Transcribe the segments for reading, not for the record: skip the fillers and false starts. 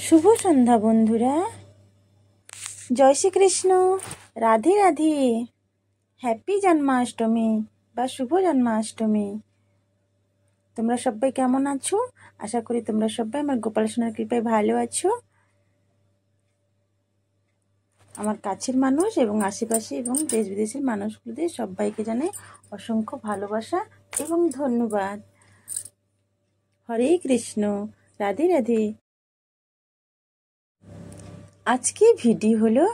শুভ সন্ধ্যা বন্ধুরা। জয় শ্রীকৃষ্ণ, রাধে রাধে। হ্যাপি জন্মাষ্টমী বা শুভ জন্মাষ্টমী। তোমরা সবাই কেমন আছো? আশা করি তোমরা সবাই আমার গোপাল সোনার কৃপায় ভালো আছো। আমার কাছের মানুষ এবং আশেপাশে এবং দেশ বিদেশের মানুষগুলোদের সবাইকে জানাই অসংখ্য ভালোবাসা এবং ধন্যবাদ। হরে কৃষ্ণ, রাধে রাধে। আজকে ভিডিও হলো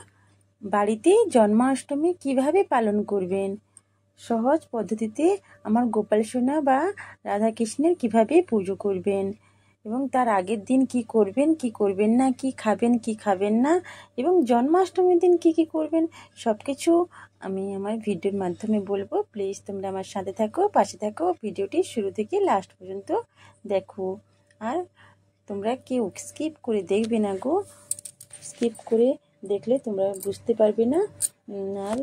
বাড়িতে জন্মাষ্টমী কিভাবে পালন করবেন, সহজ পদ্ধতিতে আমার গোপাল সোনা বা রাধাকৃষ্ণের কিভাবে পুজো করবেন এবং তার আগের দিন কি করবেন কি করবেন না, কি খাবেন কি খাবেন না, এবং জন্মাষ্টমীর দিন কি কি করবেন সব কিছু আমি আমার ভিডিওর মাধ্যমে বলবো। প্লিজ তোমরা আমার সাথে থাকো, পাশে থাকো, ভিডিওটি শুরু থেকে লাস্ট পর্যন্ত দেখো। আর তোমরা কেউ স্কিপ করে দেখবে না গো, স্কিপ করে দেখলে তোমরা বুঝতে পারবে না। আর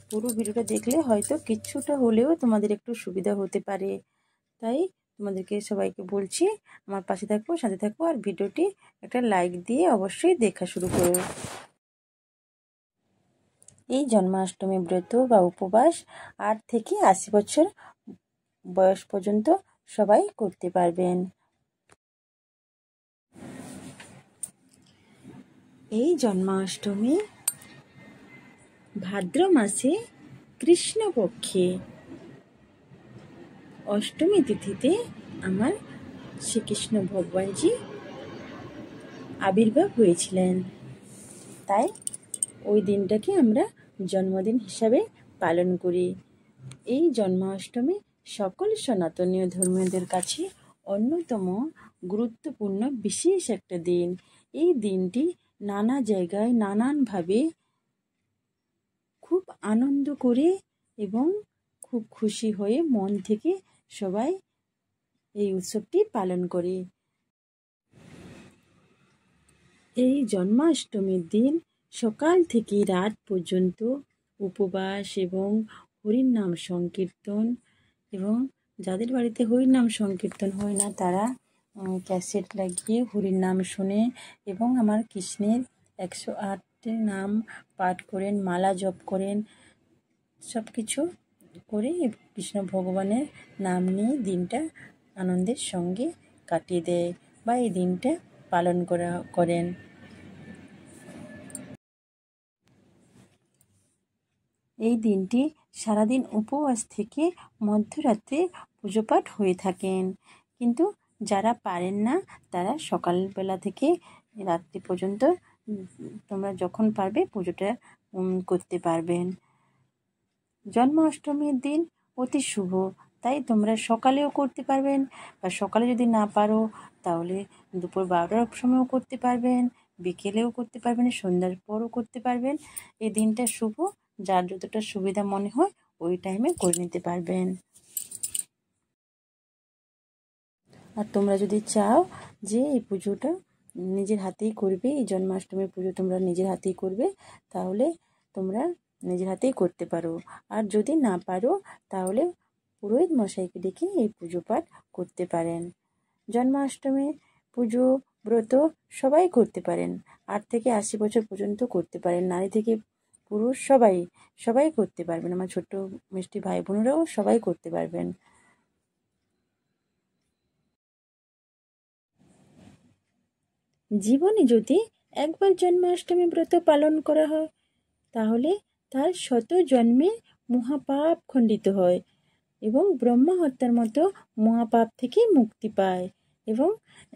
পুরো ভিডিওটা দেখলে হয়তো কিছুটা হলেও তোমাদের একটু সুবিধা হতে পারে। তাই তোমাদেরকে সবাইকে বলছি আমার পাশে থাকো, সাথে থাকো, আর ভিডিওটি একটা লাইক দিয়ে অবশ্যই দেখা শুরু করো। এই জন্মাষ্টমী ব্রত বা উপবাস 8 থেকে 80 বছর বয়স পর্যন্ত সবাই করতে পারবেন। এই জন্মাষ্টমী ভাদ্র মাসে কৃষ্ণপক্ষে অষ্টমী তিথিতে আমার শ্রীকৃষ্ণ ভগবানজি আবির্ভাব হয়েছিলেন। তাই ওই দিনটাকে আমরা জন্মদিন হিসাবে পালন করি। এই জন্মাষ্টমী সকল সনাতনীয় ধর্মীয়দের কাছে অন্যতম গুরুত্বপূর্ণ বিশেষ একটা দিন। এই দিনটি নানা জায়গায় নানানভাবে খুব আনন্দ করে এবং খুব খুশি হয়ে মন থেকে সবাই এই উৎসবটি পালন করে। এই জন্মাষ্টমীর দিন সকাল থেকে রাত পর্যন্ত উপবাস এবং হরিনাম সংকীর্তন, এবং যাদের বাড়িতে হরিনাম সংকীর্তন হয় না তারা ক্যাসেট লাগিয়ে হরিনাম শুনে এবং আমার কৃষ্ণের 108 নাম পাঠ করেন, মালা জপ করেন, সব কিছু করে কৃষ্ণ ভগবানের নাম নিয়ে দিনটা আনন্দের সঙ্গে কাটিয়ে দেয় বা এই দিনটা পালন করেন। এই দিনটি সারাদিন উপবাস থেকে মধ্যরাত্রে পুজোপাঠ হয়ে থাকেন, কিন্তু যারা পারেন না তারা সকালবেলা থেকে রাত্রি পর্যন্ত তোমরা যখন পারবে পুজোটা করতে পারবেন। জন্মাষ্টমীর দিন অতি শুভ, তাই তোমরা সকালেও করতে পারবেন, বা সকালে যদি না পারো তাহলে দুপুর 12টার সময়ও করতে পারবেন, বিকেলেও করতে পারবেন, সন্ধ্যার পরও করতে পারবেন। এই দিনটা শুভ, যার যতটা সুবিধা মনে হয় ওই টাইমে করে নিতে পারবেন। আর তোমরা যদি চাও যে এই পুজোটা নিজের হাতেই করবে, এই জন্মাষ্টমীর পুজো তোমরা নিজের হাতেই করবে, তাহলে তোমরা নিজের হাতেই করতে পারো। আর যদি না পারো তাহলে পুরোহিত মশাইকে ডেকে এই পুজো পাঠ করতে পারেন। জন্মাষ্টমী পুজো ব্রত সবাই করতে পারেন, 8 থেকে 80 বছর পর্যন্ত করতে পারেন, নারী থেকে পুরুষ সবাই করতে পারবেন। আমার ছোট্ট মিষ্টি ভাই বোনেরাও সবাই করতে পারবেন। জীবনে যদি একবার জন্মাষ্টমী ব্রত পালন করা হয় তাহলে তার 100 জন্মের মহাপাপ খণ্ডিত হয় এবং ব্রহ্মা হত্যার মতো মহাপাপ থেকে মুক্তি পায়। এবং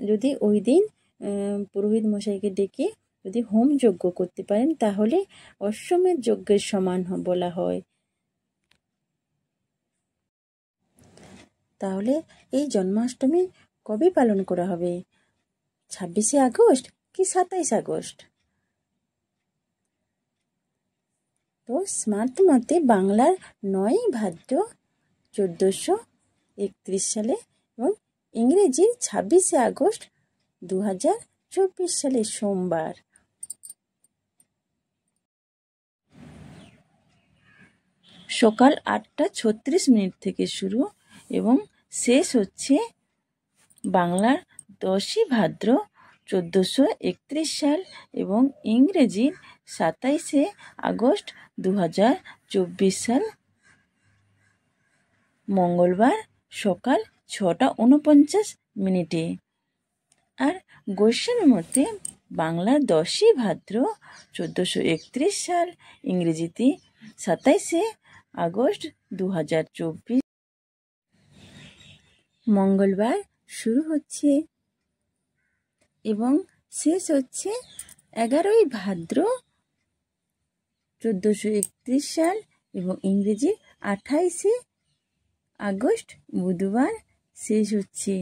যদি ওই দিন পুরোহিত মশাইকে ডেকে যদি হোম যজ্ঞ করতে পারেন তাহলে অশ্বমেধ যজ্ঞের সমান বলা হয়। তাহলে এই জন্মাষ্টমী কবে পালন করা হবে? 26শে আগস্ট কি 27 আগস্ট? তো স্মার্ট মতে বাংলার 9 ভাদ্র 1431 সালে এবং ইংরেজির 26শে আগস্ট 2024 সালে সোমবার। সকাল 8:36 থেকে শুরু এবং শেষ হচ্ছে বাংলার 10ই ভাদ্র 1431 সাল এবং ইংরেজি 27শে আগস্ট 2024 সাল মঙ্গলবার সকাল 6:49 আর গোস্বামী মতে বাংলার 10ই ভাদ্র 1431 সাল ইংরেজিতে 27শে আগস্ট 2024 মঙ্গলবার শুরু হচ্ছে এবং শেষ হচ্ছে 11ই ভাদ্র 1431 সাল এবং ইংরেজি 28শে আগস্ট বুধবার শেষ হচ্ছে।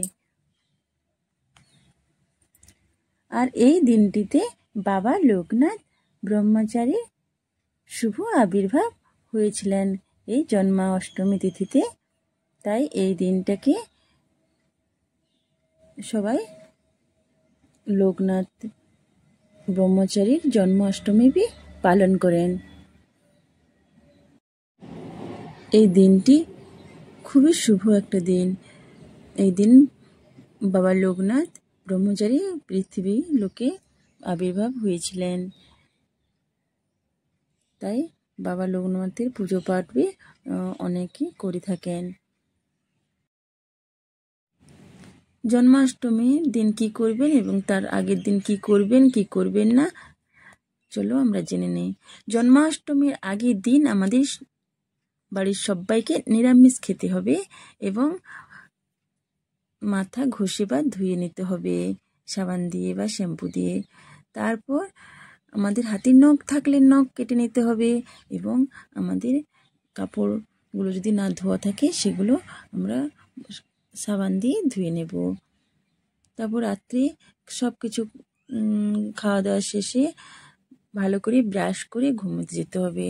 আর এই দিনটিতে বাবা লোকনাথ ব্রহ্মচারীর শুভ আবির্ভাব হয়েছিলেন এই জন্মাষ্টমী তিথিতে। তাই এই দিনটাকে সবাই লোকনাথ ব্রহ্মচারীর জন্মাষ্টমী পালন করেন। এই দিনটি খুবই শুভ একটা দিন। এই দিন বাবা লোকনাথ ব্রহ্মচারী পৃথিবী লোকে আবির্ভাব হয়েছিলেন। তাই বাবা লোকনাথের পুজো পাঠ অনেকেই করে থাকেন। জন্মাষ্টমীর দিন কি করবেন এবং তার আগের দিন কি করবেন কি করবেন না, চলো আমরা জেনে নিই। জন্মাষ্টমীর আগের দিন আমাদের বাড়ির সবাইকে নিরামিষ খেতে হবে এবং মাথা ঘষে বা ধুয়ে নিতে হবে সাবান দিয়ে বা শ্যাম্পু দিয়ে। তারপর আমাদের হাতের নখ থাকলে নখ কেটে নিতে হবে এবং আমাদের কাপড়গুলো যদি না ধোয়া থাকে সেগুলো আমরা সাবান দিয়ে ধুয়ে নেব। তারপর রাত্রে সব কিছু খাওয়া দাওয়া শেষে ভালো করে ব্রাশ করে ঘুমোতে যেতে হবে।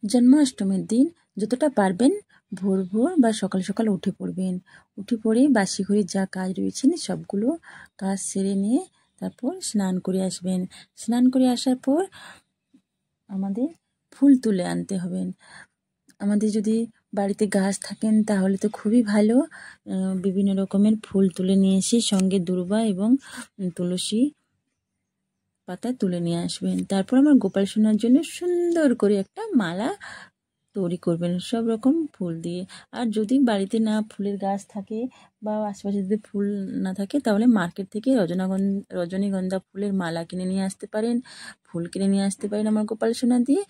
জন্মাষ্টমীর দিন যতটা পারবেন ভোর ভোর বা সকাল সকাল উঠে পড়বেন। উঠে পড়ে বাসি ঘরে যা কাজ রয়েছেন সবগুলো কাজ সেরে নিয়ে তারপর স্নান করে আসবেন। স্নান করে আসার পর আমাদের ফুল তুলে আনতে হবে। আমাদের যদি বাড়িতে গাছ থাকেন তাহলে তো খুবই ভালো। বিভিন্ন রকমের ফুল তুলে নিয়ে এসে সঙ্গে দূর্বা এবং তুলসী পাতা তুলে নিয়ে আসবেন। তারপর আমার গোপাল সোনার জন্য সুন্দর করে একটা মালা তৈরি করবেন সব রকম ফুল দিয়ে। আর যদি বাড়িতে না ফুলের গাছ থাকে বা আশেপাশে যদি ফুল না থাকে তাহলে মার্কেট থেকে রজনীগন্ধা ফুলের মালা কিনে নিয়ে আসতে পারেন, ফুল কিনে নিয়ে আসতে পারেন আমার গোপাল সোনা দিয়ে।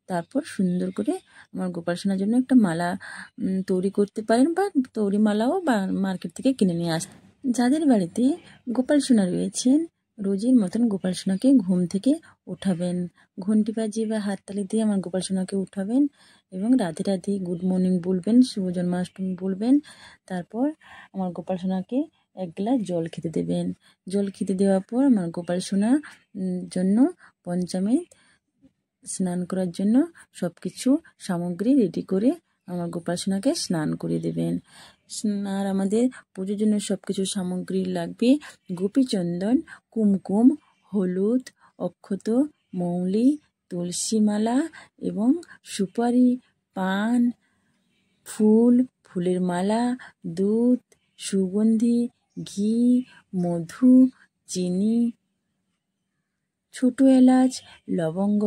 তারপর সুন্দর করে আমার গোপাল সোনার জন্য একটা মালা তৈরি করতে পারেন বা তৈরি মালাও বা মার্কেট থেকে কিনে নিয়ে আসতে। যাদের বাড়িতে গোপাল সোনা রয়েছেন রোজের মতন গোপাল সোনাকে ঘুম থেকে উঠাবেন। ঘন্টি বাজিয়ে বা হাততালি দিয়ে আমার গোপাল সোনাকে উঠাবেন এবং রাধে রাধে গুড মর্নিং বলবেন, শুভ জন্মাষ্টমী বলবেন। তারপর আমার গোপাল সোনাকে এক গ্লাস জল খেতে দেবেন। জল খেতে দেওয়ার পর আমার গোপাল সোনার জন্য পঞ্চামৃত স্নান করার জন্য সব কিছু সামগ্রী রেডি করে আমার গোপাল সোনাকে স্নান করে দেবেন। আর আমাদের পুজোর জন্য সব কিছু সামগ্রী লাগবে গোপীচন্দন, কুমকুম, হলুদ, অক্ষত, মৌলি, তুলসী মালা এবং সুপারি, পান, ফুল, ফুলের মালা, দুধ, সুগন্ধি, ঘি, মধু, চিনি, ছোট এলাচ, লবঙ্গ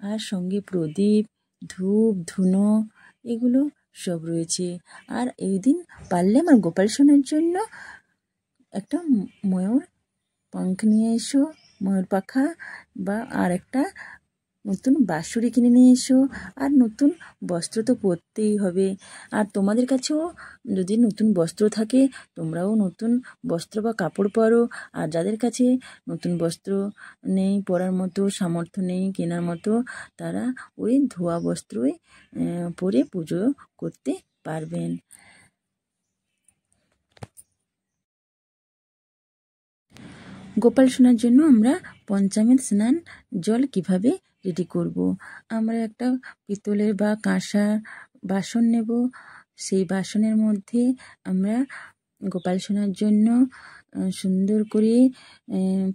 আর সঙ্গে প্রদীপ, ধূপ, ধুনো এগুলো সব রয়েছে। আর এই দিন পারলে আমার গোপাল সোনার জন্য একটা ময়ূর পাঙ্খ নিয়ে এসো, ময়ূর পাখা বা আর একটা নতুন বাঁশুরি কিনে নিয়ে এসো। আর নতুন বস্ত্র তো পরতেই হবে। আর তোমাদের কাছেও যদি নতুন বস্ত্র থাকে তোমরাও নতুন বস্ত্র বা কাপড় পরো। আর যাদের কাছে নতুন বস্ত্র নেই পরার মতো, সামর্থ্য নেই কেনার মতো, তারা ওই ধোয়া বস্ত্রই পরে পুজো করতে পারবেন। গোপাল সোনার জন্য আমরা পঞ্চামৃত স্নান জল কিভাবে রেডি করব। আমরা একটা পিতলের বা কাঁসার বাসন নেব। সেই বাসনের মধ্যে আমরা গোপাল সোনার জন্য সুন্দর করে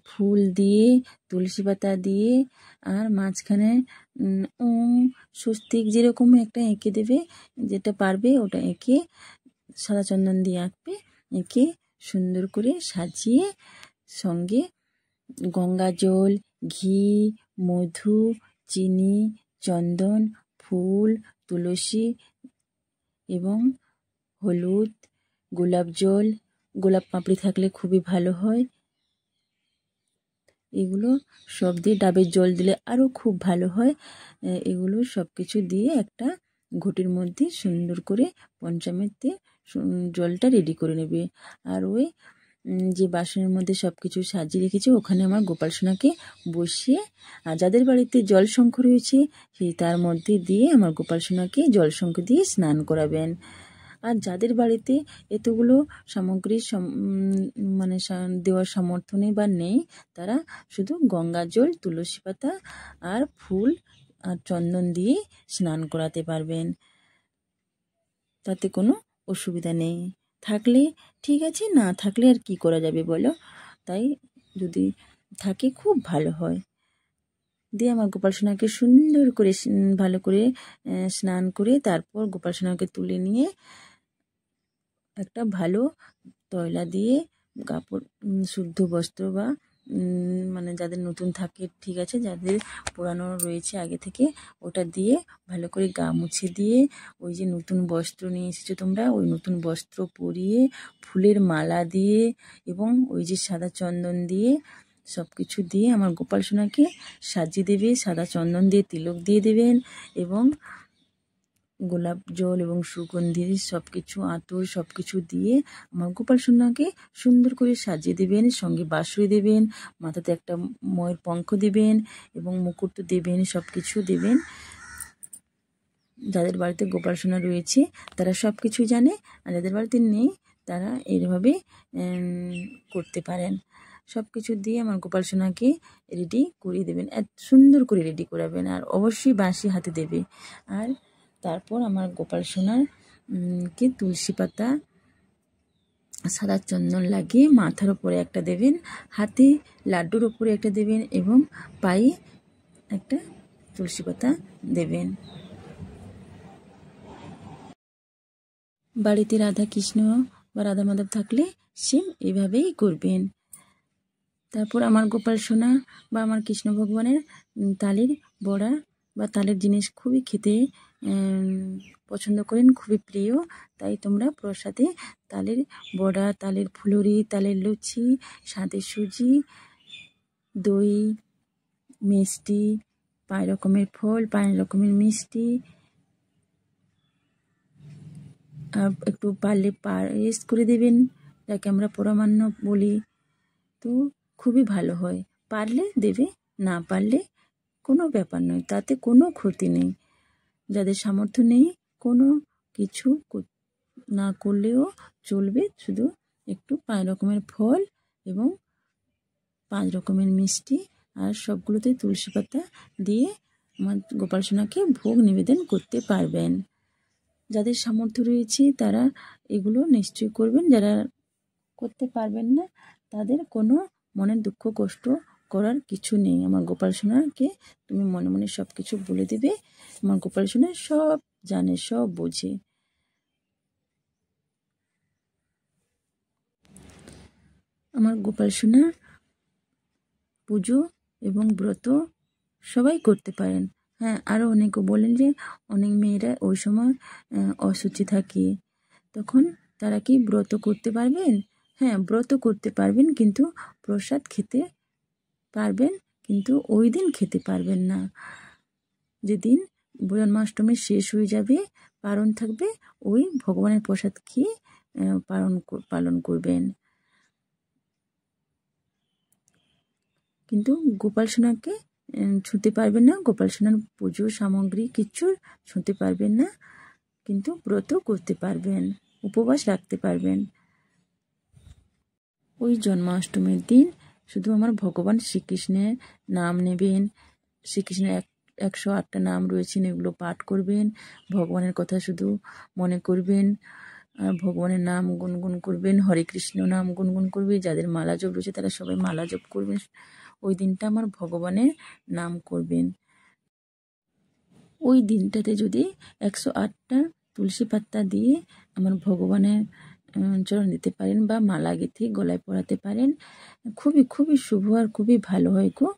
ফুল দিয়ে, তুলসী পাতা দিয়ে আর মাঝখানে স্বস্তিক যেরকম একটা এঁকে দেবে, যেটা পারবে ওটা এঁকে সাদা চন্দন দিয়ে আঁকবে, এঁকে সুন্দর করে সাজিয়ে সঙ্গে গঙ্গা জল, ঘি, মধু, চিনি, চন্দন, ফুল, তুলসী এবং হলুদ, গোলাপ জল, গোলাপ পাপড়ি থাকলে খুবই ভালো হয়। এগুলো সব দিয়ে ডাবের জল দিলে আরও খুব ভালো হয়। এগুলো সব কিছু দিয়ে একটা ঘটির মধ্যে সুন্দর করে পঞ্চামৃতে জলটা রেডি করে নেবে। আর ওই যে বাসনের মধ্যে সব কিছু সাজিয়ে রেখেছি ওখানে আমার গোপাল সোনাকে বসিয়ে, আর যাদের বাড়িতে জলশঙ্খ রয়েছে সেই তার মধ্যে দিয়ে আমার গোপাল সোনাকে জলশঙ্খ দিয়ে স্নান করাবেন। আর যাদের বাড়িতে এতগুলো সামগ্রী মানে দেওয়ার সামর্থ্য নেই বা নেই, তারা শুধু গঙ্গা জল, তুলসী পাতা আর ফুল আর চন্দন দিয়ে স্নান করাতে পারবেন, তাতে কোনো অসুবিধা নেই। থাকলে ঠিক আছে, না থাকলে আর কি করা যাবে বলো। তাই যদি থাকে খুব ভালো হয়। দিয়ে আমার গোপাল সোনাকে সুন্দর করে ভালো করে স্নান করে তারপর গোপাল সোনাকে তুলে নিয়ে একটা ভালো তয়লা দিয়ে কাপড়, শুদ্ধ বস্ত্র বা মানে যাদের নতুন থাকে ঠিক আছে, যাদের পুরানো রয়েছে আগে থেকে ওটা দিয়ে ভালো করে গা মুছে দিয়ে ওই যে নতুন বস্ত্র নিয়ে এসেছো তোমরা, ওই নতুন বস্ত্র পরিয়ে ফুলের মালা দিয়ে এবং ওই যে সাদা চন্দন দিয়ে সব কিছু দিয়ে আমার গোপাল সোনাকে সাজিয়ে দেবে। সাদা চন্দন দিয়ে তিলক দিয়ে দেবেন এবং গোলাপ জল এবং সুগন্ধি সব কিছু, আতর সব কিছু দিয়ে আমার গোপাল সোনাকে সুন্দর করে সাজিয়ে দেবেন। সঙ্গে বাঁশরি দেবেন, মাথাতে একটা ময়ের পঙ্খ দেবেন এবং মুকুট দেবেন, সব কিছু দেবেন। যাদের বাড়িতে গোপাল সোনা রয়েছে তারা সব কিছু জানে, আর যাদের বাড়িতে নেই তারা এইভাবে করতে পারেন। সব কিছু দিয়ে আমার গোপাল সোনাকে রেডি করিয়ে দেবেন, এত সুন্দর করে রেডি করাবেন। আর অবশ্যই বাঁশি হাতে দেবে। আর তারপর আমার গোপাল সোনার কে তুলসী পাতা, সাদা চন্দন লাগিয়ে মাথার ওপরে একটা দেবেন, হাতে লাড্ডুর ওপরে একটা দেবেন এবং পায়ে একটা তুলসী পাতা দেবেন। বাড়িতে রাধা কৃষ্ণ বা রাধা মাধব থাকলে সেম এভাবেই করবেন। তারপর আমার গোপাল সোনা বা আমার কৃষ্ণ ভগবানের তালের বড়া বা তালের জিনিস খুবই খেতে পছন্দ করেন, খুবই প্রিয়। তাই তোমরা প্রসাদে তালের বড়া, তালের ফুলুরি, তালের লুচি, সাথে সুজি, দই, মিষ্টি, 5 রকমের ফল, 5 রকমের মিষ্টি, আর একটু পারলে পায়েস করে দেবেন, যাকে আমরা পরমান্ন বলি। তো খুবই ভালো হয়। পারলে দেবে, না পারলে কোনো ব্যাপার নয়, তাতে কোনো ক্ষতি নেই। যাদের সামর্থ্য নেই কোনো কিছু না করলেও চলবে, শুধু একটু 5 রকমের ফল এবং 5 রকমের মিষ্টি আর সবগুলোতে তুলসী পাতা দিয়ে আমার গোপাল সোনাকে ভোগ নিবেদন করতে পারবেন। যাদের সামর্থ্য রয়েছে তারা এগুলো নিশ্চয়ই করবেন। যারা করতে পারবেন না তাদের কোনো মনের দুঃখ কষ্ট করার কিছু নেই। আমার গোপাল সোনাকে তুমি মনে মনে সব কিছু বলে দেবে। আমার গোপাল সোনা সব জানে, সব বোঝে। আমার গোপাল সোনা পুজো এবং ব্রত সবাই করতে পারেন। হ্যাঁ, আরও অনেকে বলেন যে অনেক মেয়েরা ওই সময় অশুচি থাকে, তখন তারা কি ব্রত করতে পারবেন? হ্যাঁ, ব্রত করতে পারবেন, কিন্তু প্রসাদ খেতে পারবেন, কিন্তু ওই দিন খেতে পারবেন না। যেদিন জন্মাষ্টমী শেষ হয়ে যাবে, পারণ থাকবে, ওই ভগবানের প্রসাদ খেয়ে পালন করবেন। কিন্তু গোপাল সোনাকে ছুঁতে পারবেন না, গোপাল সোনার পুজো সামগ্রী কিচ্ছু ছুঁতে পারবেন না, কিন্তু ব্রত করতে পারবেন, উপবাস রাখতে পারবেন। ওই জন্মাষ্টমীর দিন শুধু আমার ভগবান শ্রীকৃষ্ণের নাম নেবেন। শ্রীকৃষ্ণের 108টা নাম রয়েছেন, এগুলো পাঠ করবেন। ভগবানের কথা শুধু মনে করবেন আর ভগবানের নাম গুনগুন করবেন। হরে কৃষ্ণ নাম গুনগুন করবে। যাদের মালা জপ রয়েছে তারা সবাই মালা জপ করবেন। ওই দিনটা আমার ভগবানের নাম করবেন। ওই দিনটাতে যদি 108টা তুলসী পাতা দিয়ে আমার ভগবানের চরণ দিতে পারেন বা মালা গেঁথে গলায় পরাতে পারেন। খুবই খুবই শুভ আর খুবই ভালো হয় গো।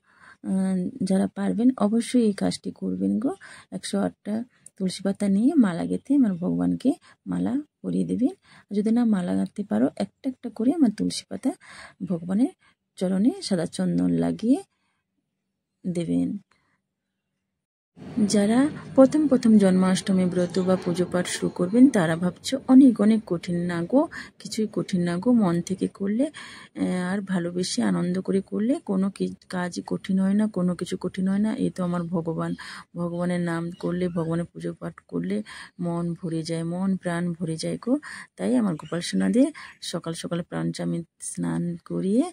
যারা পারবেন অবশ্যই এই কাজটি করবেন গো। 108টা তুলসী পাতা নিয়ে মালা গেঁথে আমার ভগবানকে মালা পরিয়ে দেবেন। যদি না মালা গাঁথতে পারো, একটা একটা করে আমার তুলসী পাতা ভগবানের চরণে সাদা চন্দন লাগিয়ে দেবেন। যারা প্রথম জন্মাষ্টমী ব্রত বা পুজো পাঠ শুরু করবেন তারা ভাবছো অনেক অনেক কঠিন না গো, কিছুই কঠিন না গো। মন থেকে করলে আর ভালোবেসে আনন্দ করে করলে কোনো কাজই কঠিন হয় না, কোনো কিছু কঠিন হয় না। এই তো আমার ভগবানের নাম করলে, ভগবানের পুজো পাঠ করলে মন ভরে যায়, মন প্রাণ ভরে যায় গো। তাই আমার গোপাল সোনাদের সকাল সকালে প্রাণচামিত স্নান করিয়ে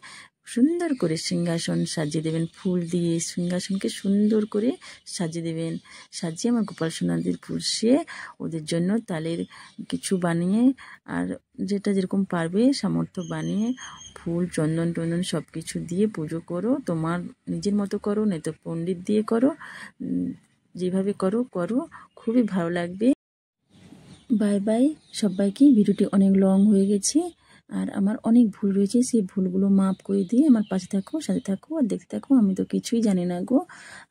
সুন্দর করে সিংহাসন সাজিয়ে দেবেন, ফুল দিয়ে সিংহাসনকে সুন্দর করে সাজিয়ে দেবেন। সাজিয়ে আমার গোপাল সোনাদের পুষিয়ে ওদের জন্য তালের কিছু বানিয়ে, আর যেটা যেরকম পারবে সামর্থ্য বানিয়ে ফুল চন্দন টন্দন সব কিছু দিয়ে পুজো করো। তোমার নিজের মতো করো, নয়তো পণ্ডিত দিয়ে করো, যেভাবে করো করো, খুবই ভালো লাগবে। বাই বাই সবাইকে। ভিডিওটি অনেক লং হয়ে গেছে আর আমার অনেক ভুল রয়েছে, সেই ভুলগুলো মাফ করে দিয়ে আমার পাশে থাকো, সাথে থাকো আর দেখতে থাকো। আমি তো কিছুই জানি না গো,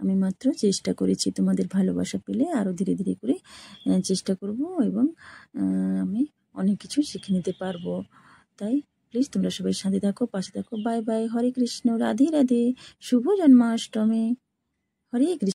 আমি মাত্র চেষ্টা করেছি তোমাদের ভালোবাসা পেলে আরও ধীরে ধীরে করে চেষ্টা করব এবং আমি অনেক কিছু শিখে নিতে পারবো। তাই প্লিজ তোমরা সবাই সাথে থাকো, পাশে থাকো। Bye bye. হরে কৃষ্ণ, রাধে রাধে, শুভ জন্মাষ্টমী। হরে কৃষ্ণ।